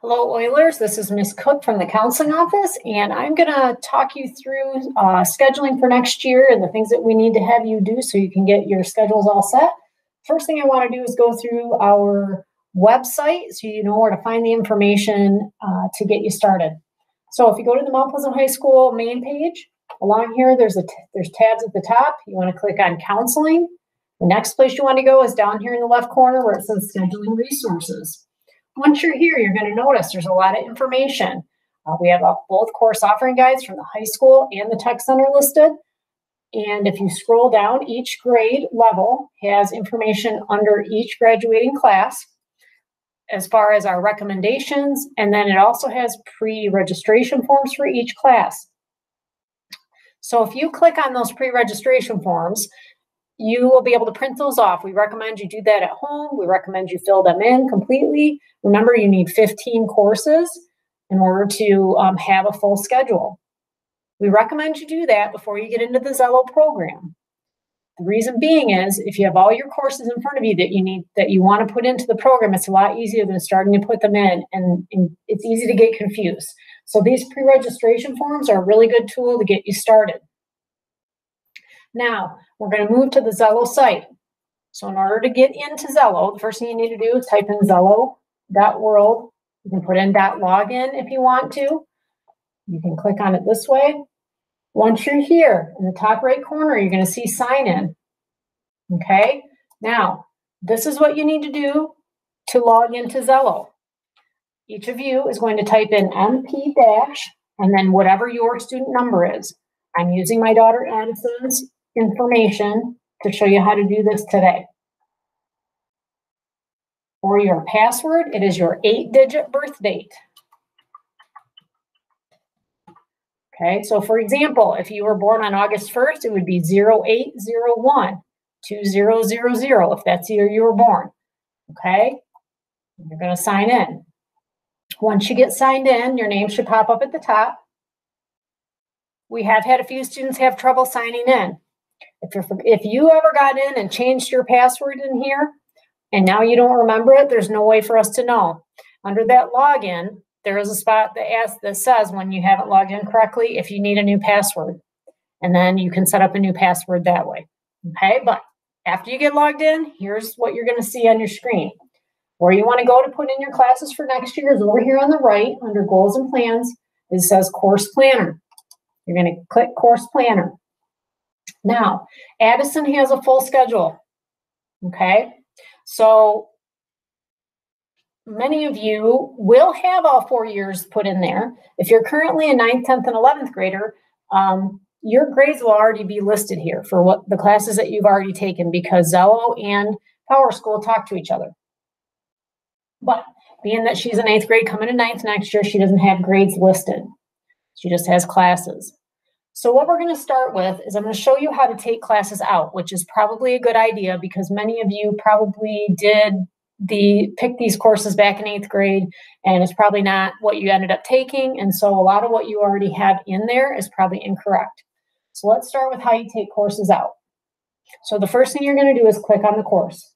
Hello, Oilers. This is Miss Cook from the counseling office, and I'm going to talk you through scheduling for next year and the things that we need to have you do so you can get your schedules all set. First thing I want to do is go through our website so you know where to find the information to get you started. So if you go to the Mount Pleasant High School main page, along here there's tabs at the top. You want to click on counseling. The next place you want to go is down here in the left corner where it says scheduling resources. Once you're here, you're going to notice there's a lot of information. We have both course offering guides from the high school and the tech center listed. And if you scroll down, each grade level has information under each graduating class as far as our recommendations. And then it also has pre-registration forms for each class. So if you click on those pre-registration forms, you will be able to print those off. We recommend you do that at home. We recommend you fill them in completely. Remember, you need 15 courses in order to have a full schedule. We recommend you do that before you get into the Xello program. The reason being is if you have all your courses in front of you that you want to put into the program, it's a lot easier than starting to put them in, and it's easy to get confused. So these pre-registration forms are a really good tool to get you started. Now, we're going to move to the Xello site. So in order to get into Xello, the first thing you need to do is type in xello.world. You can put in .login if you want to. You can click on it this way. Once you're here, in the top right corner, you're going to see sign in. Okay? Now, this is what you need to do to log into Xello. Each of you is going to type in MP- and then whatever your student number is. I'm using my daughter Addison's information to show you how to do this today. For your password, it is your 8-digit birth date. Okay, so for example, if you were born on August 1st, it would be 0801 2000 if that's the year you were born. Okay, you're going to sign in. Once you get signed in, your name should pop up at the top. We have had a few students have trouble signing in. If you ever got in and changed your password in here, and now you don't remember it, there's no way for us to know. Under that login, there is a spot that says when you haven't logged in correctly, if you need a new password. And then you can set up a new password that way. Okay, but after you get logged in, here's what you're going to see on your screen. Where you want to go to put in your classes for next year is over here on the right, under Goals and Plans. It says Course Planner. You're going to click Course Planner. Now, Addison has a full schedule. Okay, so many of you will have all 4 years put in there. If you're currently a 9th, 10th, and 11th grader, your grades will already be listed here for what the classes that you've already taken because Xello and Power School talk to each other. But being that she's in 8th grade coming to 9th next year, she doesn't have grades listed. She just has classes. So what we're going to start with is I'm going to show you how to take classes out, which is probably a good idea because many of you probably did pick these courses back in 8th grade, and it's probably not what you ended up taking. And so a lot of what you already have in there is probably incorrect. So let's start with how you take courses out. So the first thing you're going to do is click on the course.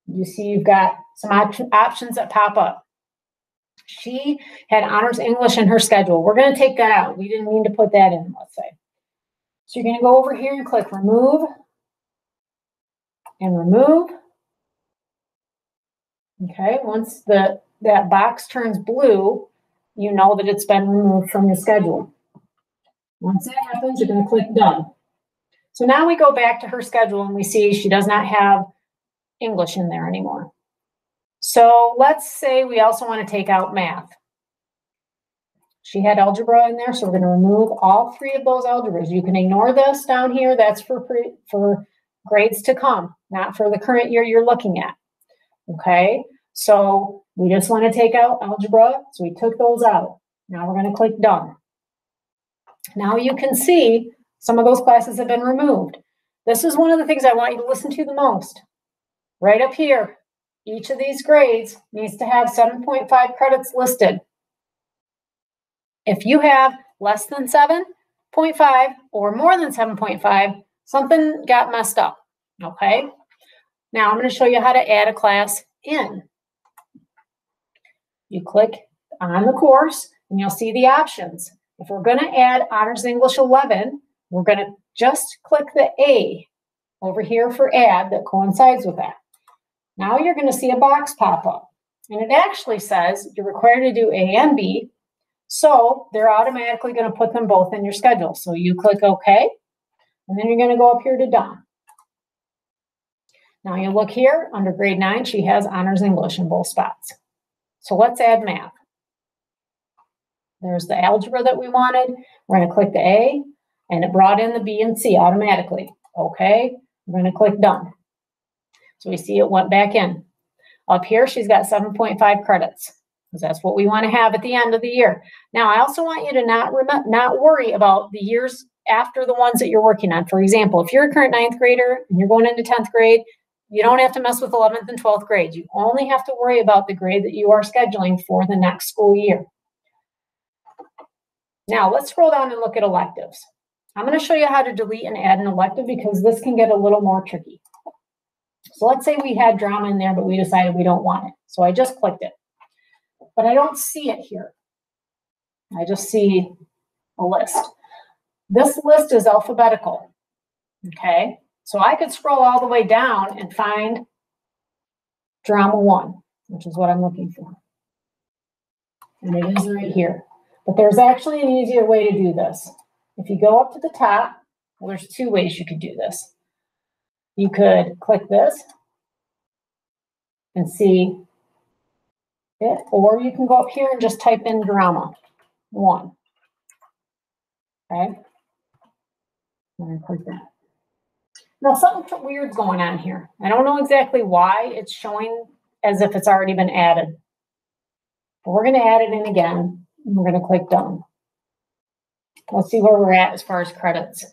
You see you've got some options that pop up. She had honors English in her schedule. We're going to take that out. We didn't mean to put that in, let's say. So you're going to go over here and click remove and remove. Okay, once that box turns blue, you know that it's been removed from your schedule. Once that happens, you're going to click done. So now we go back to her schedule and we see she does not have English in there anymore. So let's say we also want to take out math. She had algebra in there, so we're going to remove all 3 of those algebras. You can ignore this down here. That's for grades to come, not for the current year you're looking at. Okay, so we just want to take out algebra, so we took those out. Now we're going to click done. Now you can see some of those classes have been removed. This is one of the things I want you to listen to the most. Right up here, each of these grades needs to have 7.5 credits listed. If you have less than 7.5 or more than 7.5, something got messed up, okay? Now I'm going to show you how to add a class in. You click on the course, and you'll see the options. If we're going to add Honors English 11, we're going to just click the A over here for add that coincides with that. Now you're going to see a box pop up, and it actually says you're required to do A and B, so they're automatically going to put them both in your schedule. So you click OK, and then you're going to go up here to done. Now you look here under grade 9, she has Honors English in both spots. So let's add math. There's the algebra that we wanted. We're going to click the A, and it brought in the B and C automatically. Okay, we're going to click done. So we see it went back in. Up here, she's got 7.5 credits, because that's what we want to have at the end of the year. Now, I also want you to not worry about the years after the ones that you're working on. For example, if you're a current 9th grader and you're going into 10th grade, you don't have to mess with 11th and 12th grade. You only have to worry about the grade that you are scheduling for the next school year. Now, let's scroll down and look at electives. I'm going to show you how to delete and add an elective because this can get a little more tricky. So let's say we had drama in there, but we decided we don't want it. So I just clicked it. But I don't see it here. I just see a list. This list is alphabetical. Okay? So I could scroll all the way down and find drama 1, which is what I'm looking for. And it is right here. But there's actually an easier way to do this. If you go up to the top, well, there's 2 ways you could do this. You could click this and see it, or you can go up here and just type in drama 1. Okay? And click that. Now, something weird's going on here. I don't know exactly why it's showing as if it's already been added. But we're going to add it in again, and we're going to click done. Let's see where we're at as far as credits.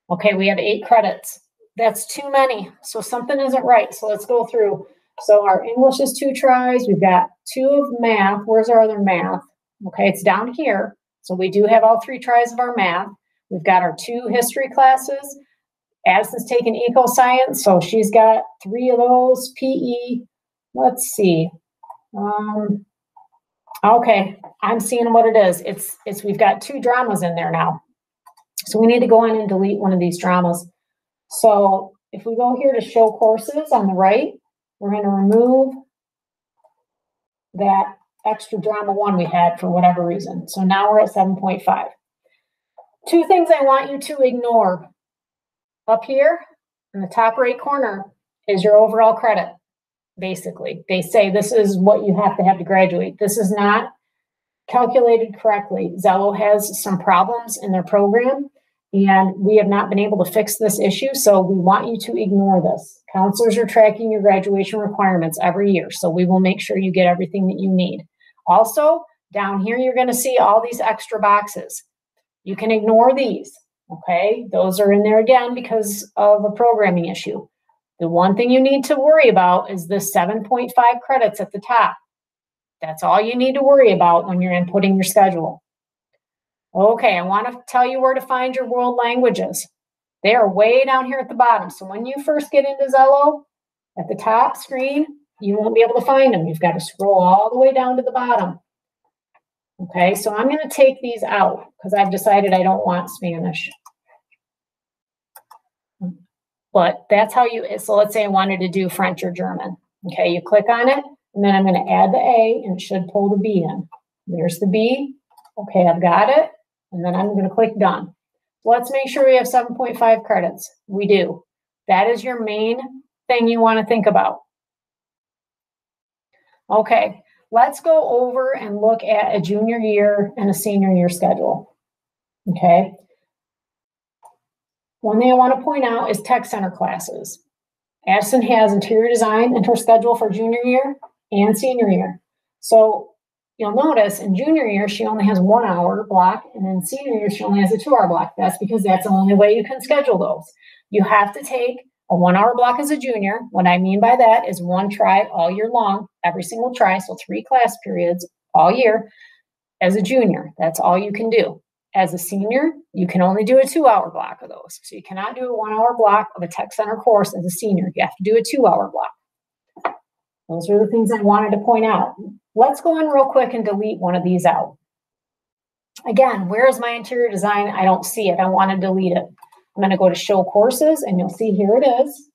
Okay, we have 8 credits. That's too many, so something isn't right. So let's go through. So our English is 2 tries. We've got 2 of math. Where's our other math? Okay, it's down here. So we do have all 3 tries of our math. We've got our 2 history classes. Addison's taken eco science, so she's got 3 of those. PE, let's see. Okay, I'm seeing what it is. It's we've got 2 dramas in there now. So we need to go in and delete one of these dramas. So if we go here to show courses on the right, we're going to remove that extra drama 1 we had for whatever reason. So now we're at 7.5. 2 things I want you to ignore. Up here in the top right corner is your overall credit. Basically, they say this is what you have to graduate. This is not calculated correctly. Xello has some problems in their program, and we have not been able to fix this issue, so we want you to ignore this. Counselors are tracking your graduation requirements every year, so we will make sure you get everything that you need. Also, down here, you're going to see all these extra boxes. You can ignore these, okay? Those are in there again because of a programming issue. The one thing you need to worry about is the 7.5 credits at the top. That's all you need to worry about when you're inputting your schedule. Okay, I want to tell you where to find your world languages. They are way down here at the bottom. So when you first get into Xello, at the top screen, you won't be able to find them. You've got to scroll all the way down to the bottom. Okay, so I'm going to take these out because I've decided I don't want Spanish. But that's how you, so let's say I wanted to do French or German. Okay, you click on it, and then I'm going to add the A, and it should pull the B in. There's the B. Okay, I've got it. And then I'm going to click done. Let's make sure we have 7.5 credits. We do. That is your main thing you want to think about. Okay, let's go over and look at a junior year and a senior year schedule. Okay. One thing I want to point out is tech center classes. Addison has interior design in her schedule for junior year and senior year. So you'll notice in junior year, she only has 1 hour block, and in senior year, she only has a 2 hour block. That's because that's the only way you can schedule those. You have to take a 1 hour block as a junior. What I mean by that is 1 try all year long, every single try, so 3 class periods all year as a junior. That's all you can do. As a senior, you can only do a 2 hour block of those. So you cannot do a 1 hour block of a tech center course as a senior. You have to do a 2 hour block. Those are the things I wanted to point out. let's go in real quick and delete one of these out. Again, where is my interior design? I don't see it. I want to delete it. I'm going to go to show courses, and you'll see here it is.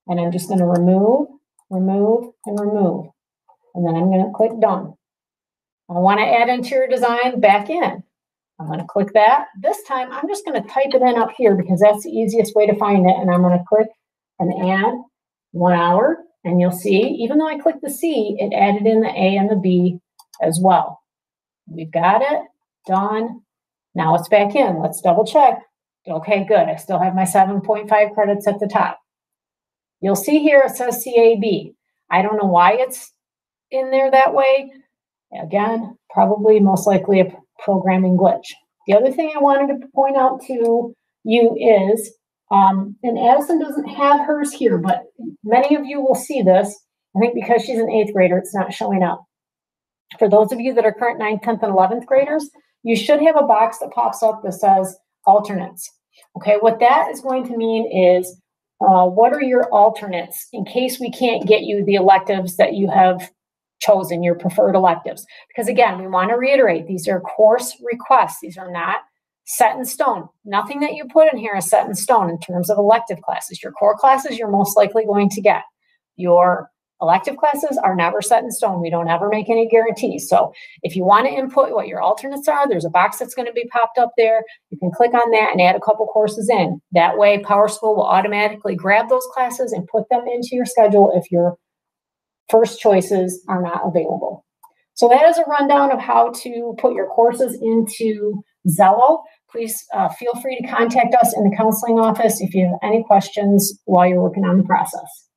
And I'm just going to remove, remove, and remove. And then I'm going to click done. I want to add interior design back in. I'm going to click that. This time, I'm just going to type it in up here because that's the easiest way to find it. And I'm going to click and add 1 hour. And you'll see, even though I clicked the C, it added in the A and the B as well. We've got it. Done. Now it's back in. Let's double check. Okay, good. I still have my 7.5 credits at the top. You'll see here it says CAB. I don't know why it's in there that way. Again, probably most likely a programming glitch. The other thing I wanted to point out to you is, and Addison doesn't have hers here, but many of you will see this. I think because she's an 8th grader, it's not showing up. For those of you that are current 9th, 10th, and 11th graders, you should have a box that pops up that says alternates. Okay, what that is going to mean is, what are your alternates in case we can't get you the electives that you have chosen, your preferred electives? Because again, we want to reiterate, these are course requests. These are not set in stone. Nothing that you put in here is set in stone in terms of elective classes. Your core classes, you're most likely going to get. Your elective classes are never set in stone. We don't ever make any guarantees. So if you want to input what your alternates are, there's a box that's going to be popped up there. You can click on that and add a couple courses in. That way, PowerSchool will automatically grab those classes and put them into your schedule if your first choices are not available. So that is a rundown of how to put your courses into Xello. Please feel free to contact us in the counseling office if you have any questions while you're working on the process.